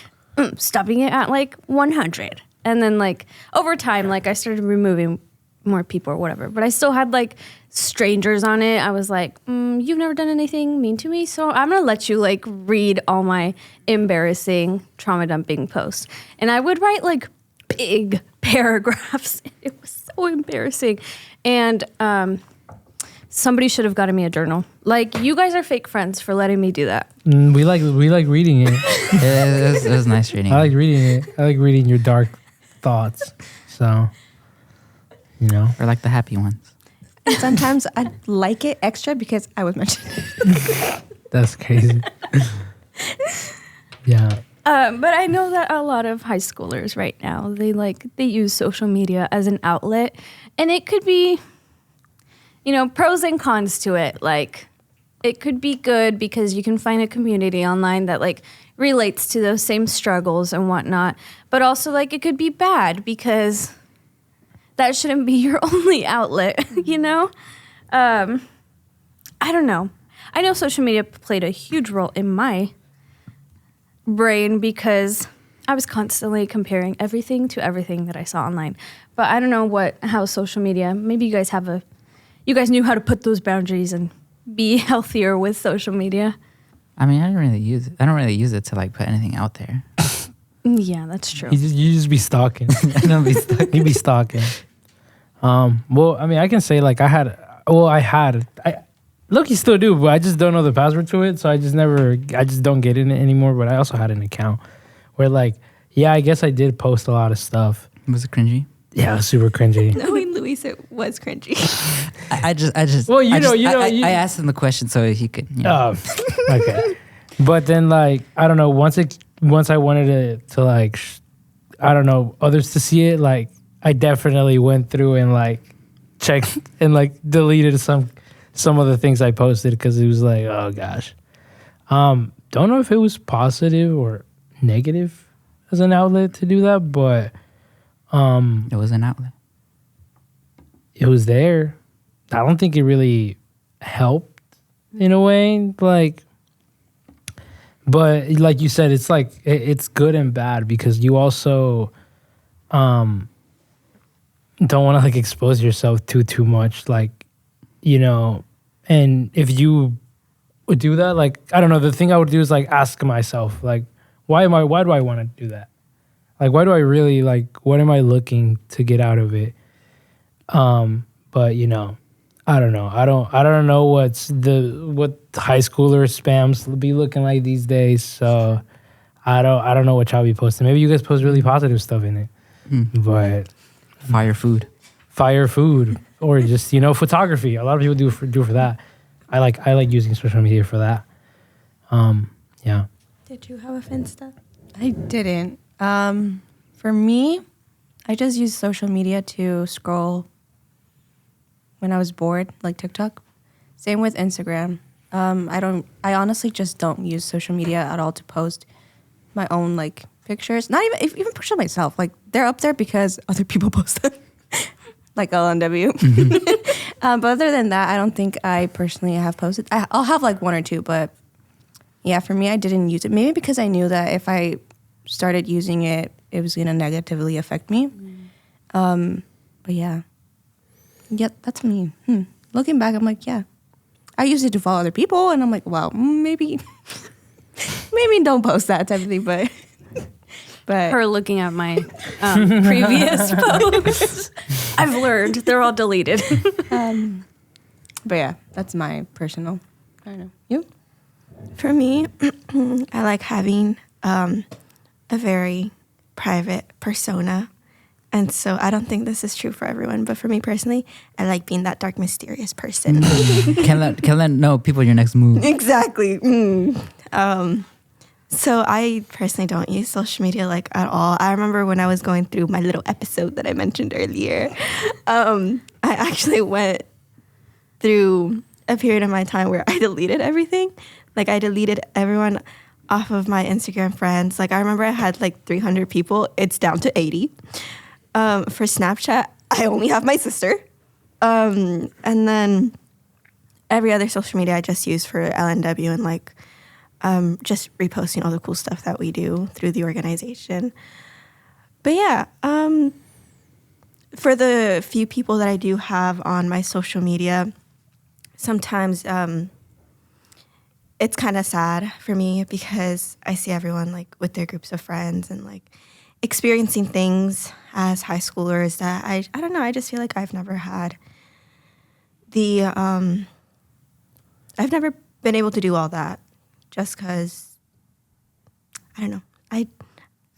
Speaker 1: stopping it at like 100. And then like over time, like I started removing more people or whatever, but I still had like strangers on it. I was like, you've never done anything mean to me, so I'm gonna let you like read all my embarrassing trauma dumping posts. And I would write like big paragraphs. It was so embarrassing. And somebody should have gotten me a journal. Like, you guys are fake friends for letting me do that.
Speaker 6: We like reading it.
Speaker 2: Yeah, it was nice reading.
Speaker 6: I like reading it. I like reading your dark thoughts. So, you know.
Speaker 2: Or like the happy ones.
Speaker 5: And sometimes I like it extra because I was mentioned.
Speaker 6: That's crazy. Yeah.
Speaker 1: But I know that a lot of high schoolers right now, they use social media as an outlet, and it could be, you know, pros and cons to it. Like, it could be good because you can find a community online that like relates to those same struggles and whatnot. But also like it could be bad because that shouldn't be your only outlet, you know? I don't know. I know social media played a huge role in my brain because I was constantly comparing everything to everything that I saw online. But I don't know how social media, maybe you guys knew how to put those boundaries and be healthier with social media.
Speaker 2: I mean, I don't really use it to like put anything out there.
Speaker 1: Yeah, that's true.
Speaker 6: You just be stalking.
Speaker 2: I don't be stuck.
Speaker 6: You be stalking. Well, I mean, I can say like I look, you still do, but I just don't know the password to it, so I just don't get in it anymore. But I also had an account where like, yeah, I guess I did post a lot of stuff.
Speaker 2: Was it cringy?
Speaker 6: Yeah, it was super cringy.
Speaker 3: Knowing Luis, it was cringy.
Speaker 2: I just.
Speaker 6: Well,
Speaker 2: I asked him the question so he could. You know.
Speaker 6: Okay. But then like, I don't know, once I wanted it to like, I don't know, others to see it, like I definitely went through and like checked and like deleted some of the things I posted because it was like, oh gosh. Don't know if it was positive or negative as an outlet to do that, but
Speaker 2: It was an outlet.
Speaker 6: it was there. I don't think it really helped in a way, like, but like you said, it's like it's good and bad because you also don't want to like expose yourself too much, like, you know. And if you would do that, like, I don't know, the thing I would do is like ask myself, like, why do I want to do that? Like, why do I really, like, what am I looking to get out of it? But you know, I don't know. I don't know what high schooler spams be looking like these days. So I don't know what y'all be posting. Maybe you guys post really positive stuff in it. But
Speaker 2: Fire food.
Speaker 6: or just, you know, photography. A lot of people do for that. I like using social media for that. Yeah.
Speaker 3: Did you have a Finsta?
Speaker 5: I didn't. For me, I just use social media to scroll when I was bored, like TikTok. Same with Instagram. I honestly just don't use social media at all to post my own like pictures. Not even pictures of myself. Like they're up there because other people post them, like LNW. But other than that, I don't think I personally have posted. I'll have like one or two, but yeah, for me, I didn't use it. Maybe because I knew that if I started using it, it was going to negatively affect me. But yeah, that's me. Looking back, I'm like, yeah, I used it to follow other people, and I'm like, wow, maybe don't post that type of thing. But
Speaker 1: Her looking at my previous posts, I've learned they're all deleted.
Speaker 5: but yeah, that's my personal. I don't know. You?
Speaker 3: For me, I like having a very private persona. And so I don't think this is true for everyone, but for me personally, I like being that dark, mysterious person.
Speaker 2: Can let know people your next move.
Speaker 3: Exactly. So I personally don't use social media like at all. I remember when I was going through my little episode that I mentioned earlier, I actually went through a period of my time where I deleted everything. Like I deleted everyone off of my Instagram friends. Like I remember I had like 300 people. It's down to 80. For Snapchat, I only have my sister. And then every other social media I just use for LNW and like just reposting all the cool stuff that we do through the organization. But yeah, for the few people that I do have on my social media, sometimes it's kind of sad for me because I see everyone like with their groups of friends and like experiencing things as high schoolers that I don't know, I just feel like I've never had the I've never been able to do all that just because I don't know, I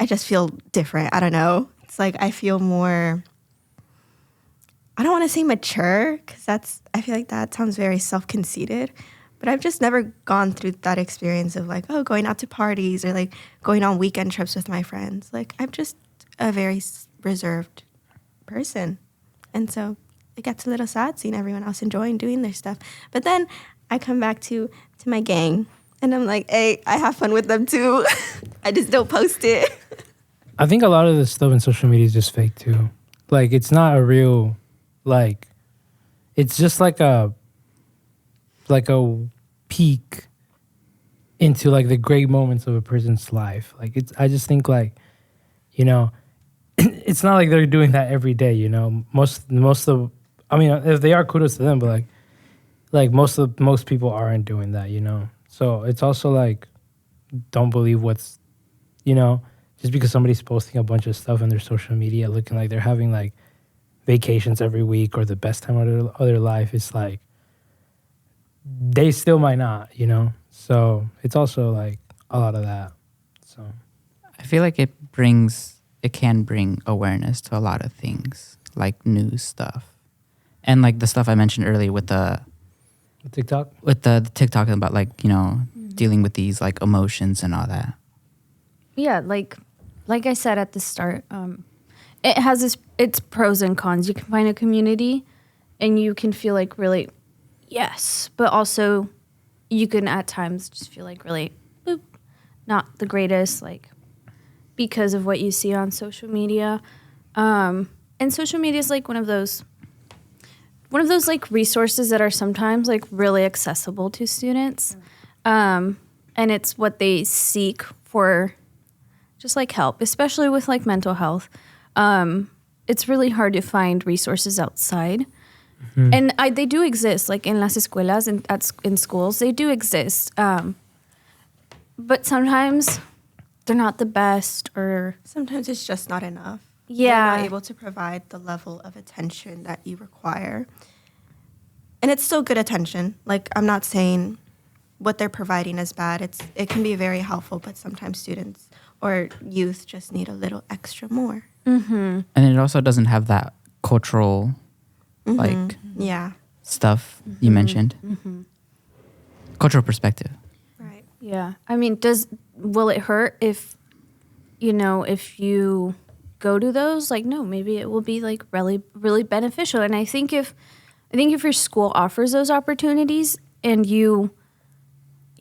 Speaker 3: just feel different. I don't know, it's like I feel more, I don't want to say mature because I feel like that sounds very self-conceited, but I've just never gone through that experience of like, oh, going out to parties or like going on weekend trips with my friends. Like I'm just a very reserved person. And so it gets a little sad seeing everyone else enjoying doing their stuff. But then I come back to my gang and I'm like, hey, I have fun with them too. I just don't post it.
Speaker 6: I think a lot of this stuff in social media is just fake too. Like it's not a real, like, it's just like a peek into like the great moments of a person's life. Like I just think like, you know, it's not like they're doing that every day, you know. Most of, I mean, if they are, kudos to them, but like most people aren't doing that, you know. So it's also like, don't believe what's, you know, just because somebody's posting a bunch of stuff on their social media looking like they're having like vacations every week or the best time of their life, it's like they still might not, you know. So it's also like a lot of that. So
Speaker 2: I feel like it can bring awareness to a lot of things, like news stuff. And like the stuff I mentioned earlier with the
Speaker 6: TikTok?
Speaker 2: With the TikTok about like, you know, dealing with these like emotions and all that.
Speaker 1: Yeah, like I said at the start, it has its pros and cons. You can find a community and you can feel like really, yes, but also you can at times just feel like really, boop, not the greatest, like because of what you see on social media. And social media is like one of those like resources that are sometimes like really accessible to students. And it's what they seek for just like help, especially with like mental health. It's really hard to find resources outside. Mm-hmm. And they do exist, like in las escuelas and in schools, they do exist. But sometimes they're not the best, or
Speaker 3: sometimes it's just not enough.
Speaker 1: Yeah.
Speaker 3: They're not able to provide the level of attention that you require. And it's still good attention. Like, I'm not saying what they're providing is bad. It can be very helpful, but sometimes students or youth just need a little extra more.
Speaker 1: Mm-hmm.
Speaker 2: And it also doesn't have that cultural, like, stuff you mentioned.
Speaker 1: Mm-hmm.
Speaker 2: Cultural perspective.
Speaker 3: Right.
Speaker 1: Yeah. I mean, will it hurt if you go to those? Like, no, maybe it will be like really, really beneficial. And I think if your school offers those opportunities and you're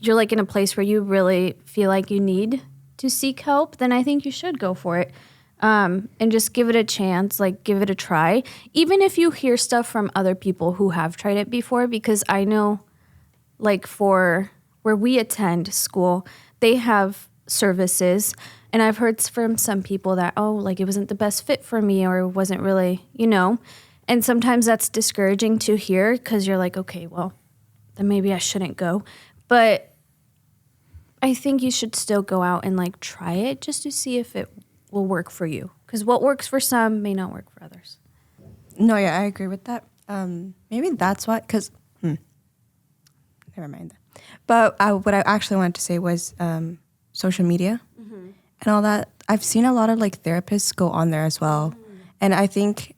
Speaker 1: like in a place where you really feel like you need to seek help, then I think you should go for it. And just give it a chance, like give it a try. Even if you hear stuff from other people who have tried it before, because I know like for where we attend school, they have services. And I've heard from some people that, like it wasn't the best fit for me or it wasn't really, and sometimes that's discouraging to hear because you're like, okay, well, then maybe I shouldn't go. But I think you should still go out and like try it just to see if it will work for you. Because what works for some may not work for others.
Speaker 5: No, yeah, I agree with that. Maybe that's why, because, never mind that. But what I actually wanted to say was social media and all that. I've seen a lot of like therapists go on there as well. And I think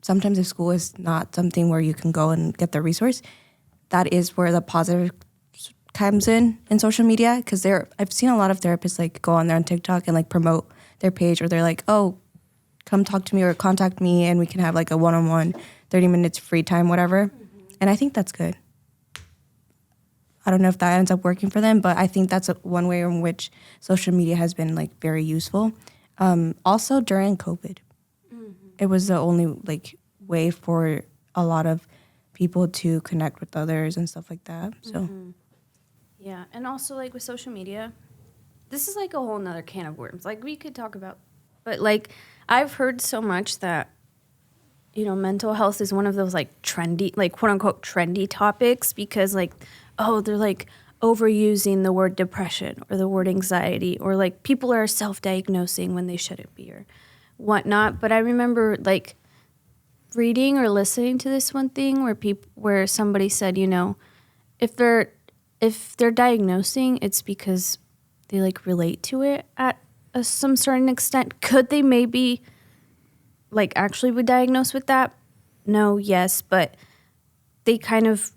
Speaker 5: sometimes if school is not something where you can go and get the resource, that is where the positive comes in social media. Because I've seen a lot of therapists like go on there on TikTok and like promote their page, or they're like, oh, come talk to me or contact me and we can have like a one-on-one 30 minutes free time, whatever. And I think that's good. I don't know if that ends up working for them, but I think that's one way in which social media has been like very useful. Also during COVID, it was the only like way for a lot of people to connect with others and stuff like that. So,
Speaker 1: yeah, and also like with social media, this is like a whole nother can of worms. Like we could talk about, but like I've heard so much that mental health is one of those like trendy, like quote unquote trendy topics because like, they're like overusing the word depression or the word anxiety, or like people are self-diagnosing when they shouldn't be or whatnot. But I remember like reading or listening to this one thing where somebody said, if they're diagnosing, it's because they like relate to it at some certain extent. Could they maybe like actually be diagnosed with that? No, yes, but they're kind of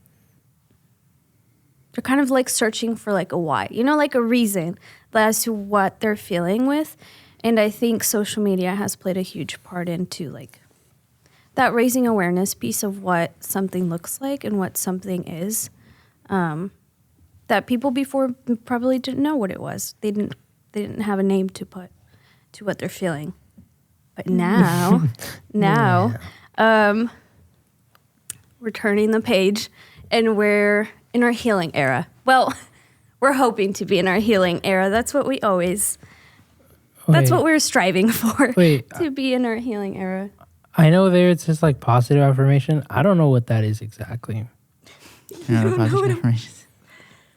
Speaker 1: like searching for like a why, like a reason as to what they're feeling with. And I think social media has played a huge part into like that raising awareness piece of what something looks like and what something is. that people before probably didn't know what it was. They didn't have a name to put to what they're feeling. But now, we're turning the page, and we're in our healing era. Well, we're hoping to be in our healing era. That's what we always. That's what we're striving for. To be in our healing era.
Speaker 6: I know it's just like positive affirmation. I don't know what that is exactly.
Speaker 2: Positive affirmations.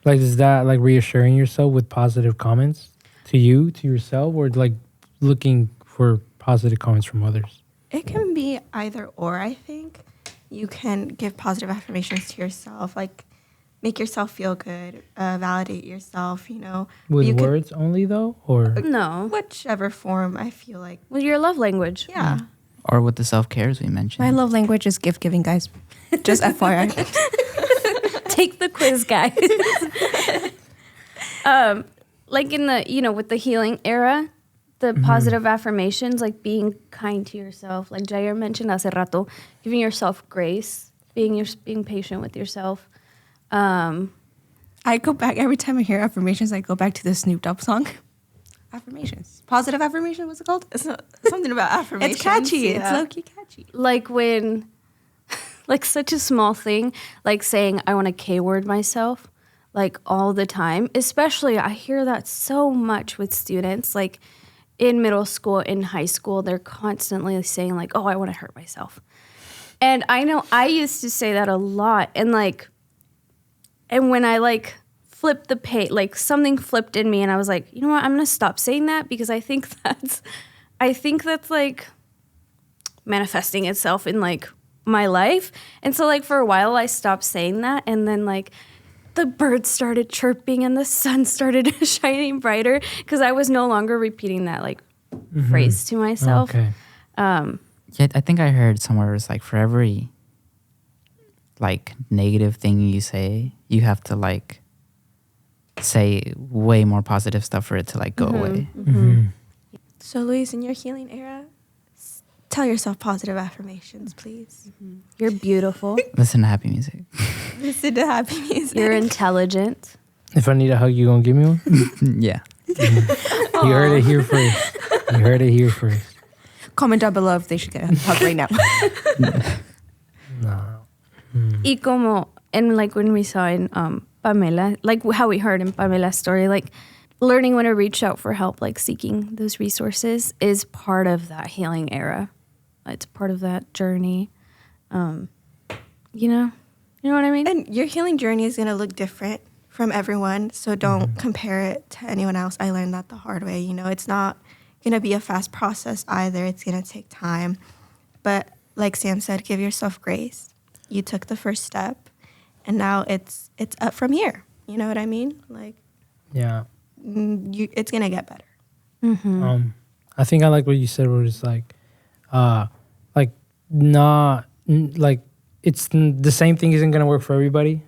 Speaker 6: Like, is that like reassuring yourself with positive comments to yourself, or like looking for positive comments from others?
Speaker 3: It can be either or, I think. You can give positive affirmations to yourself, like make yourself feel good, validate yourself,
Speaker 6: With words only, though? Or
Speaker 1: No.
Speaker 3: Whichever form I feel like.
Speaker 1: With your love language.
Speaker 3: Yeah.
Speaker 2: Or with the self-cares we mentioned.
Speaker 5: My love language is gift giving, guys. Just FYI.
Speaker 1: Take the quiz, guys. Like in the, with the healing era, the positive affirmations, like being kind to yourself, like Jair mentioned hace rato, giving yourself grace, being patient with yourself.
Speaker 5: I go back every time I hear affirmations. I go back to the Snoop Dogg song. Affirmations, positive affirmation. What's it called?
Speaker 3: It's not, something about affirmations.
Speaker 5: It's catchy.
Speaker 3: Yeah.
Speaker 5: It's low key catchy.
Speaker 1: Like when, like such a small thing, like saying I want to K-word myself, like all the time. Especially, I hear that so much with students, like in middle school, in high school, they're constantly saying like, oh, I want to hurt myself. And I know I used to say that a lot. And when I like flipped the page, like something flipped in me and I was like, you know what, I'm going to stop saying that because I think that's like manifesting itself in like my life. And so like for a while I stopped saying that, and then like the birds started chirping and the sun started shining brighter because I was no longer repeating that like phrase to myself.
Speaker 6: Okay.
Speaker 2: Yeah, I think I heard somewhere it's like for every like negative thing you say, you have to like say way more positive stuff for it to like go away.
Speaker 3: So, Luis, in your healing era, tell yourself positive affirmations, please.
Speaker 1: You're beautiful.
Speaker 2: Listen to happy music.
Speaker 3: Listen to happy music.
Speaker 1: You're intelligent.
Speaker 6: If I need a hug, you gonna give me one?
Speaker 2: Yeah.
Speaker 6: You heard it here first.
Speaker 5: Comment down below if they should get a hug right now.
Speaker 6: No.
Speaker 1: Y como, and like when we saw in Pamela, like how we heard in Pamela's story, like learning when to reach out for help, like seeking those resources is part of that healing era. It's part of that journey. You know what I mean?
Speaker 3: And your healing journey is going to look different from everyone, so don't compare it to anyone else. I learned that the hard way. It's not going to be a fast process either. It's going to take time. But like Sam said, give yourself grace. You took the first step, and now it's up from here. You know what I mean? Like,
Speaker 6: Yeah.
Speaker 3: It's going to get better.
Speaker 6: I think I like what you said, where it's like not like it's the same thing isn't gonna work for everybody,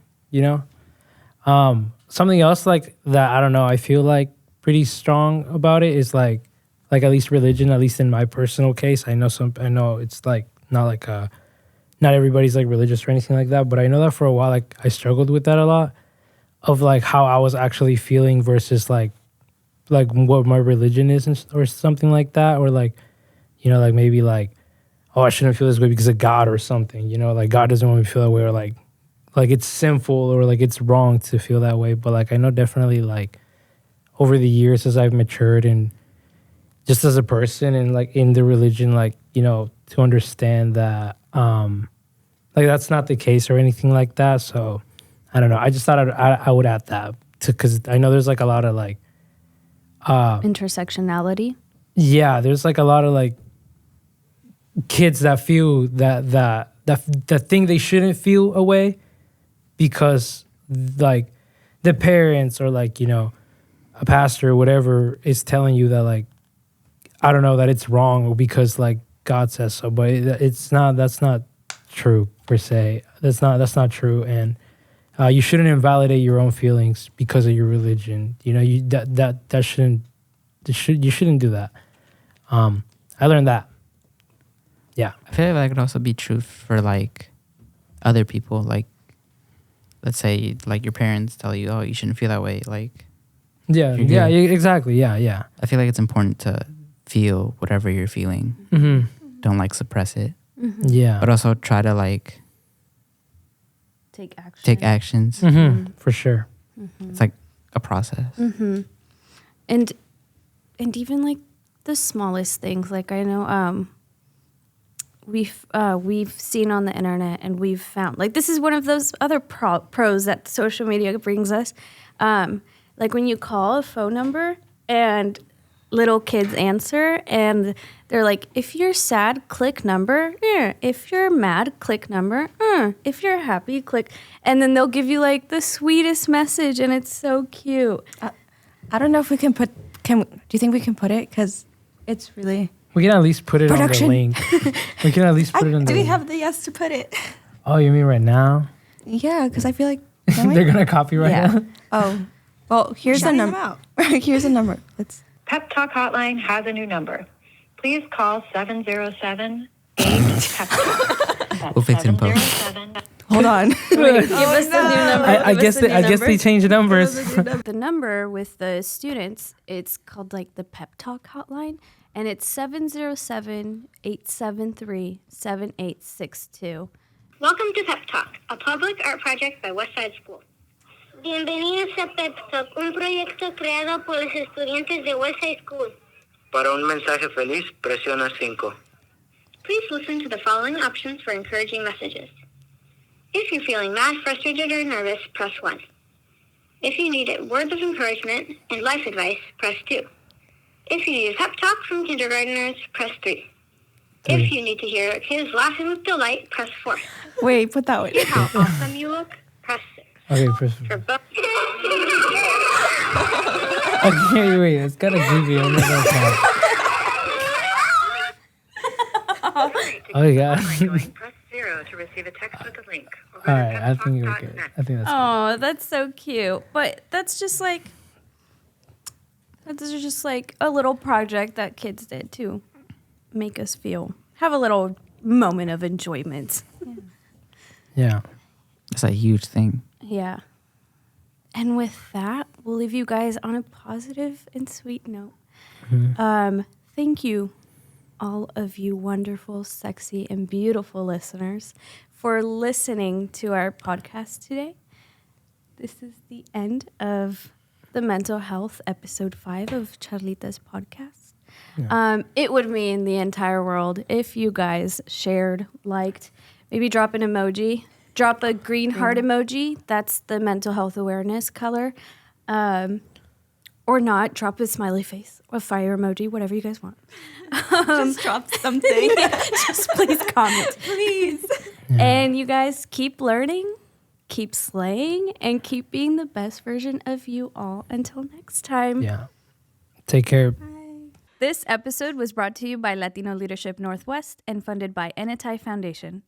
Speaker 6: Something else like that, I don't know, I feel like pretty strong about it is like at least religion, at least in my personal case. I know it's like not everybody's like religious or anything like that, but I know that for a while like I struggled with that a lot, of like how I was actually feeling versus like what my religion is or something like that, or like like maybe like, oh, I shouldn't feel this way because of God or something, like God doesn't want me to feel that way, or like it's sinful or like it's wrong to feel that way. But like I know definitely like over the years as I've matured and just as a person and like in the religion, like to understand that like that's not the case or anything like that. So I don't know, I just thought I would add that because I know there's like a lot of like
Speaker 1: Intersectionality.
Speaker 6: Yeah, there's like a lot of like kids that feel that think they shouldn't feel a way because like the parents or like a pastor or whatever is telling you that like I don't know that it's wrong or because like God says so, but it's not. That's not true per se. That's not true, and you shouldn't invalidate your own feelings because of your religion. You shouldn't do that. I learned that. Yeah.
Speaker 2: I feel like that could also be true for like other people, like let's say like your parents tell you, oh, you shouldn't feel that way. Like,
Speaker 6: Yeah,
Speaker 2: You're
Speaker 6: yeah,
Speaker 2: good.
Speaker 6: exactly. Yeah, yeah.
Speaker 2: I feel like it's important to feel whatever you're feeling.
Speaker 6: Mm-hmm.
Speaker 2: Don't like suppress it,
Speaker 6: Yeah.
Speaker 2: but also try to like
Speaker 1: Take action.
Speaker 2: take actions.
Speaker 6: Mm-hmm. For sure.
Speaker 2: It's like a process.
Speaker 1: And even like the smallest things. Like I know we've seen on the internet and we've found like this is one of those other pros that social media brings us. Like when you call a phone number and little kids answer and they're like, if you're sad, click number. If you're mad, click number. If you're happy, click. And then they'll give you like the sweetest message and it's so cute.
Speaker 5: I don't know if we can put. Do you think we can put it? Because it's really.
Speaker 6: We can at least put it
Speaker 5: Production.
Speaker 6: on the link. We can at least put it on the
Speaker 3: Do we
Speaker 6: link.
Speaker 3: have the yes to put it?
Speaker 6: Oh, you mean right now?
Speaker 5: Yeah, because I feel like. can we?
Speaker 6: They're going to copyright
Speaker 5: Yeah.
Speaker 6: it?
Speaker 5: Oh, well, here's a
Speaker 3: Shouting
Speaker 5: number.
Speaker 3: them out.
Speaker 5: Here's a number. It's.
Speaker 7: Pep Talk Hotline has a new number. Please call 707-8-PEP-TALK.
Speaker 2: We'll fix it in post.
Speaker 7: 707
Speaker 5: Hold on.
Speaker 1: Give us the new number.
Speaker 6: I guess they changed the numbers.
Speaker 1: The number with the students, it's called like the Pep Talk hotline, and it's 707-873-7862.
Speaker 8: Welcome to Pep Talk, a public art project by Westside School. Bienvenidos a Pep Talk, un proyecto creado por los estudiantes de Westside School.
Speaker 9: Para un mensaje feliz, presiona 5.
Speaker 8: Please listen to the following options for encouraging messages. If you're feeling mad, frustrated, or nervous, press 1. If you need words of encouragement and life advice, press 2. If you need a pep talk from kindergartners, press 3. If you need to hear kids laughing with delight, press 4.
Speaker 5: Wait, put that one.
Speaker 8: Hear how awesome you look, press 6.
Speaker 6: Okay, first.
Speaker 8: For both.
Speaker 6: Okay, wait. It's got to give you. Oh, my God.
Speaker 7: Press 0 to receive a text with a link. Or go
Speaker 6: All
Speaker 7: to
Speaker 6: right, I think you're good.
Speaker 7: peptalk.net.
Speaker 6: I think that's
Speaker 1: Oh, that's so cute. But that's just like a little project that kids did to make us have a little moment of enjoyment.
Speaker 6: Yeah.
Speaker 2: It's a huge thing.
Speaker 1: Yeah. And with that, we'll leave you guys on a positive and sweet note. Thank you, all of you wonderful, sexy, and beautiful listeners, for listening to our podcast today. This is the end of the mental health episode 5 of Charlitas podcast.
Speaker 6: Yeah.
Speaker 1: It would mean the entire world if you guys shared, liked, maybe drop an emoji. Drop a green heart emoji. That's the mental health awareness color. Or not. Drop a smiley face, a fire emoji, whatever you guys want.
Speaker 3: Just drop something.
Speaker 1: Just please comment.
Speaker 3: Please.
Speaker 1: And you guys keep learning, keep slaying, and keep being the best version of you all. Until next time.
Speaker 6: Yeah. Take care.
Speaker 1: This episode was brought to you by Latino Leadership Northwest and funded by Enitai Foundation.